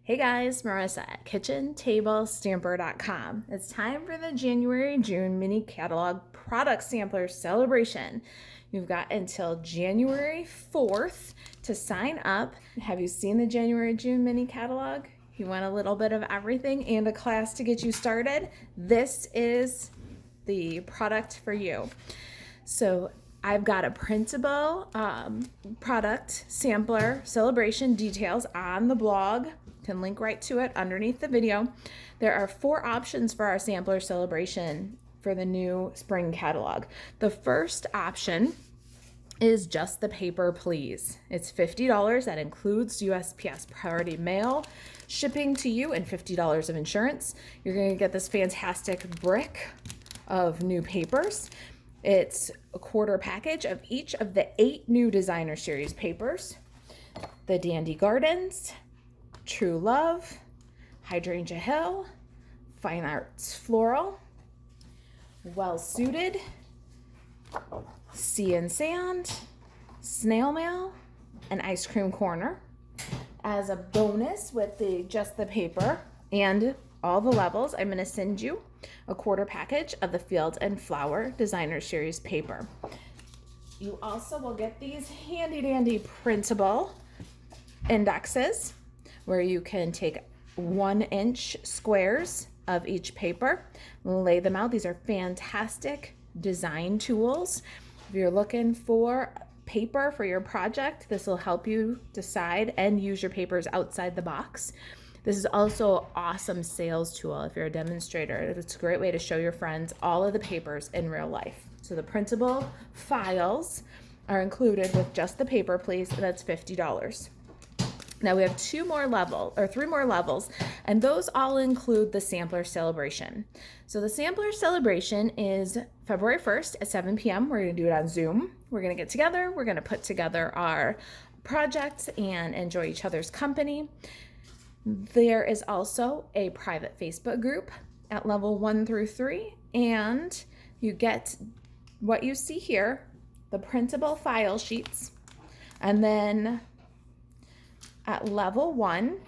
Hey guys, Marissa at KitchenTableStamper.com. It's time for the January-June mini catalog product sampler celebration. You've got until January 4th to sign up. Have you seen the January-June mini catalog? You want a little bit of everything and a class to get you started? This is the product for you. So I've got a printable product sampler celebration details on the blog. Can link right to it underneath the video. There are 4 options for our sampler celebration for the new spring catalog. The first option is just the paper, please. It's $50. That includes USPS priority mail, shipping to you, and $50 of insurance. You're going to get this fantastic brick of new papers. It's a quarter package of each of the 8 new designer series papers: the Dandy Gardens, True Love, Hydrangea Hill, Fine Arts Floral, Well Suited, Sea and Sand, Snail Mail, and Ice Cream Corner. As a bonus with just the paper and all the levels, I'm going to send you a quarter package of the Field and Flower Designer Series paper. You also will get these handy dandy printable indexes where you can take 1-inch squares of each paper, lay them out. These are fantastic design tools. If you're looking for paper for your project, this will help you decide and use your papers outside the box. This is also an awesome sales tool if you're a demonstrator. It's a great way to show your friends all of the papers in real life. So the printable files are included with just the paper, please, and that's $50. Now we have 3 more levels, and those all include the sampler celebration. So the sampler celebration is February 1st at 7 p.m. We're going to do it on Zoom. We're going to get together. We're going to put together our projects and enjoy each other's company. There is also a private Facebook group at level 1 through 3, and you get what you see here, the printable file sheets, and then at level 1,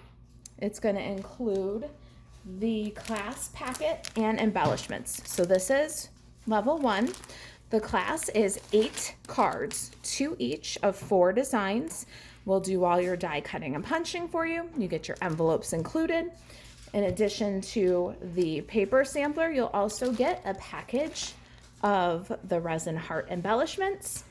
it's going to include the class packet and embellishments. So this is level 1. The class is 8 cards, 2 each of 4 designs. We'll do all your die cutting and punching for you. You get your envelopes included. In addition to the paper sampler, you'll also get a package of the resin heart embellishments,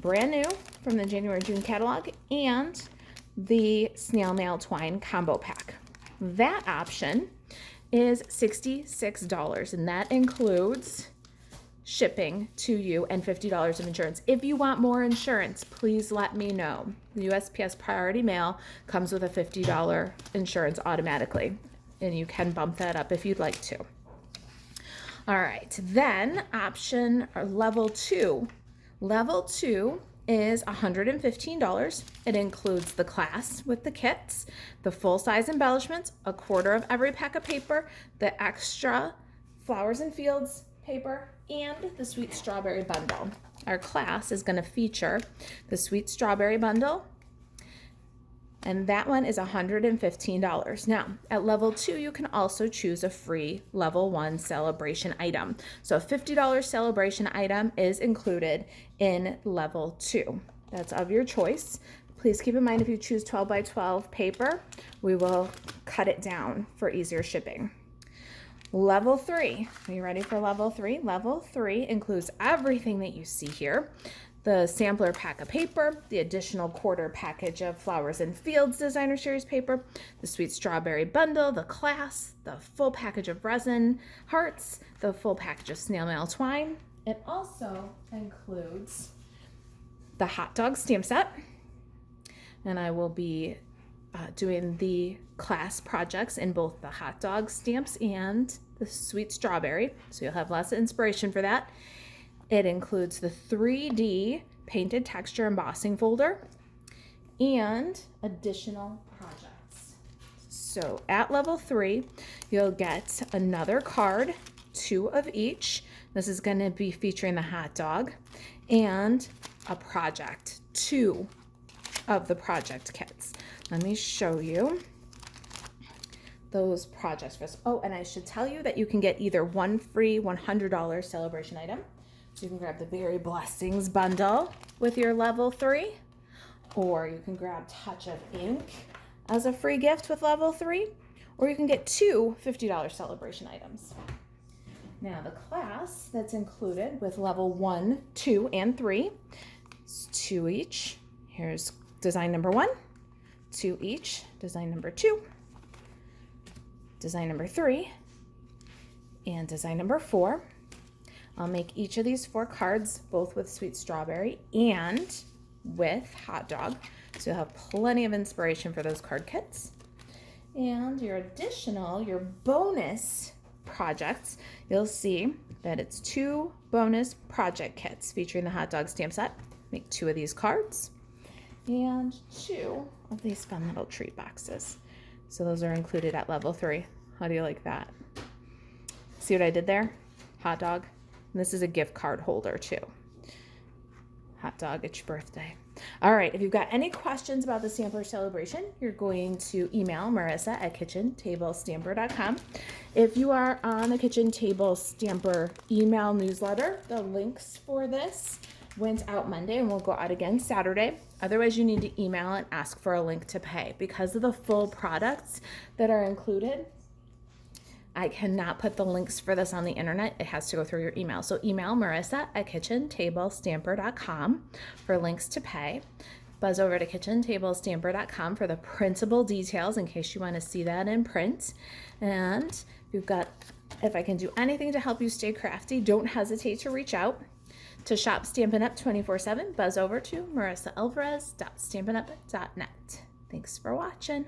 brand new from the January-June catalog, and the snail mail twine combo pack. That option is $66, and that includes shipping to you and $50 of insurance. If you want more insurance, please let me know. The USPS priority mail comes with a $50 insurance automatically, and you can bump that up if you'd like to. All right, then option or level 2. Level 2 is $115. It includes the class with the kits, the full-size embellishments, a quarter of every pack of paper, the extra Flowers and Fields paper, and the Sweet Strawberry bundle. Our class is going to feature the Sweet Strawberry bundle, and that one is $115. Now, at level 2, you can also choose a free level 1 celebration item. So a $50 celebration item is included in level 2. That's of your choice. Please keep in mind, if you choose 12 by 12 paper, we will cut it down for easier shipping. Level 3, are you ready for level 3? Level 3 includes everything that you see here: the sampler pack of paper, the additional quarter package of Flowers and Fields Designer Series paper, the Sweet Strawberry bundle, the class, the full package of resin hearts, the full package of snail mail twine. It also includes the hot dog stamp set, and I will be doing the class projects in both the hot dog stamps and the Sweet Strawberry, so you'll have lots of inspiration for that. It includes the 3D painted texture embossing folder and additional projects. So at level 3, you'll get another card, 2 of each. This is going to be featuring the hot dog, and a project, 2 of the project kits. Let me show you. those projects for us. Oh, and I should tell you that you can get either one free $100 celebration item. So you can grab the Berry Blessings bundle with your level 3, or you can grab Touch of Ink as a free gift with level 3, or you can get two $50 celebration items. Now the class that's included with level 1, 2, and 3 is 2 each. Here's design number 1, 2 each, design number 2, design number 3, and design number 4. I'll make each of these 4 cards, both with sweet strawberry and with hot dog. So you'll have plenty of inspiration for those card kits. And your bonus projects, you'll see that it's 2 bonus project kits featuring the hot dog stamp set. Make 2 of these cards and 2 of these fun little treat boxes. So those are included at level 3. How do you like that? See what I did there? Hot dog. And this is a gift card holder too. Hot dog, it's your birthday. All right, if you've got any questions about the Stamper celebration, you're going to email Marisa at kitchentablestamper.com. If you are on the Kitchen Table Stamper email newsletter, the links for this went out Monday and will go out again Saturday. Otherwise, you need to email and ask for a link to pay. Because of the full products that are included, I cannot put the links for this on the internet. It has to go through your email. So email Marisa at kitchentablestamper.com for links to pay. Buzz over to kitchentablestamper.com for the printable details in case you want to see that in print. And if I can do anything to help you stay crafty, don't hesitate to reach out. To shop Stampin' Up 24/7, buzz over to marisaalvarez.stampinup.net. Thanks for watching.